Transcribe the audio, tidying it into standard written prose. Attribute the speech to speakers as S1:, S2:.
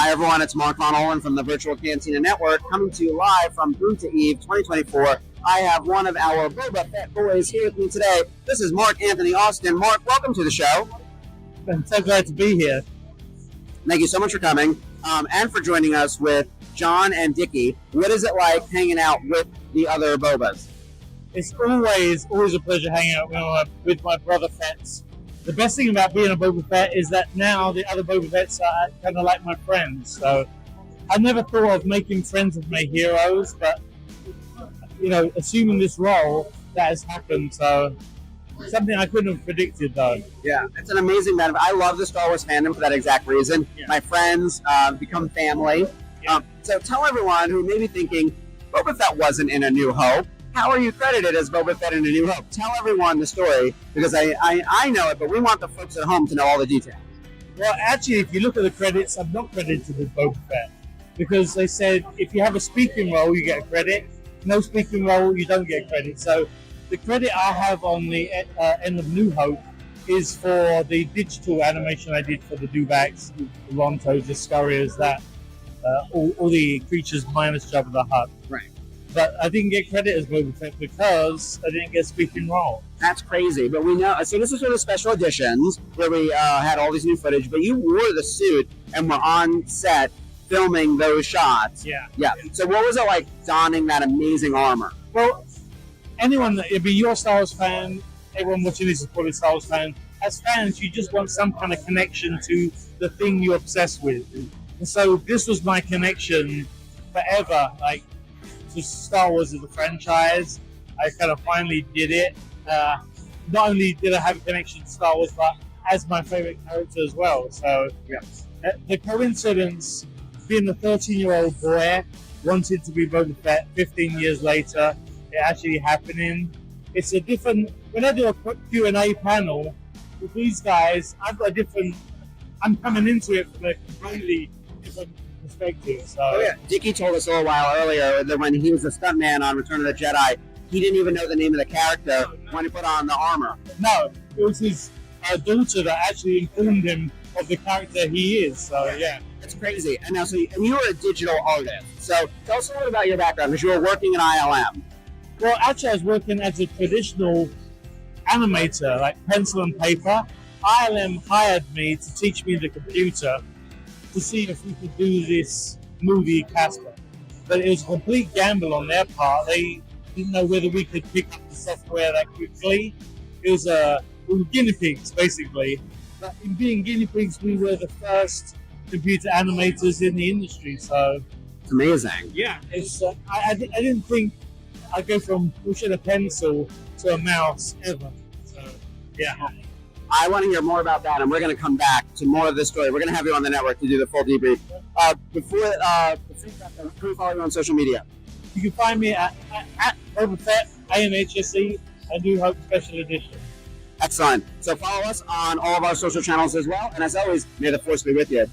S1: Hi everyone, it's Mark Von Olin from the Virtual Cantina Network, coming to you live from Boonta Eve 2024. I have one of our Boba Fett boys here with me today. This is Mark Anthony Austin. Mark, welcome to the show.
S2: I'm so glad to be here.
S1: Thank you so much for coming and for joining us with John and Dickie. What is it like hanging out with the other Bobas?
S2: It's always a pleasure hanging out with my brother Fetts. The best thing about being a Boba Fett is that now the other Boba Fetts are kind of like my friends. So I never thought of making friends with my heroes, but assuming this role, that has happened. So something I couldn't have predicted, though.
S1: Yeah, it's an amazing benefit. I love the Star Wars fandom for that exact reason. Yeah. My friends become family. Yeah. So tell everyone who may be thinking Boba Fett wasn't in A New Hope. How are you credited as Boba Fett in A New Hope? Tell everyone the story, because I know it, but we want the folks at home to know all the details.
S2: Well, actually, if you look at the credits, I'm not credited as Boba Fett, because they said if you have a speaking role, you get a credit. No speaking role, you don't get credit. So the credit I have on the end of New Hope is for the digital animation I did for the Duvaks, the Rontos, the Scurriers, all the creatures minus Jabba the Hutt.
S1: Right.
S2: But I didn't get credit as Boba Fett because I didn't get speaking role.
S1: That's crazy. But we know, so this is one of the special editions where we had all these new footage, but you wore the suit and were on set filming those shots.
S2: Yeah.
S1: Yeah. So what was it like donning that amazing armor?
S2: Well, you're a Star Wars fan, everyone watching this is probably a Star Wars fan. As fans, you just want some kind of connection to the thing you're obsessed with. And so this was my connection forever, to Star Wars as a franchise. I kind of finally did it. Not only did I have a connection to Star Wars, but as my favorite character as well. So the coincidence, being a 13-year-old boy, wanted to be Boba Fett 15 years later, it actually happening. It's a different, when I do a Q&A panel with these guys, I'm coming into it from a completely different perspective. So.
S1: Dickie told us a little while earlier that when he was a stuntman on Return of the Jedi, he didn't even know the name of the character when he put on the armor.
S2: No, it was his daughter that actually informed him of the character he is. So yeah,
S1: it's crazy. And now, and you were a digital artist. So tell us a little about your background, because you were working in ILM.
S2: Well, actually, I was working as a traditional animator, like pencil and paper. ILM hired me to teach me the computer to see if we could do this movie Casper. But it was a complete gamble on their part. They didn't know whether we could pick up the software that quickly. We were guinea pigs, basically. But in being guinea pigs, we were the first computer animators in the industry. So
S1: it's amazing.
S2: Yeah, I didn't think I'd go from pushing a pencil to a mouse ever. So yeah.
S1: I want to hear more about that, and we're going to come back to more of this story. We're going to have you on the network to do the full debrief. Before that, can we follow you on social media?
S2: You can find me at Boba Fett, AMHSE, and New Hope Special Edition.
S1: Excellent. So follow us on all of our social channels as well. And as always, may the Force be with you.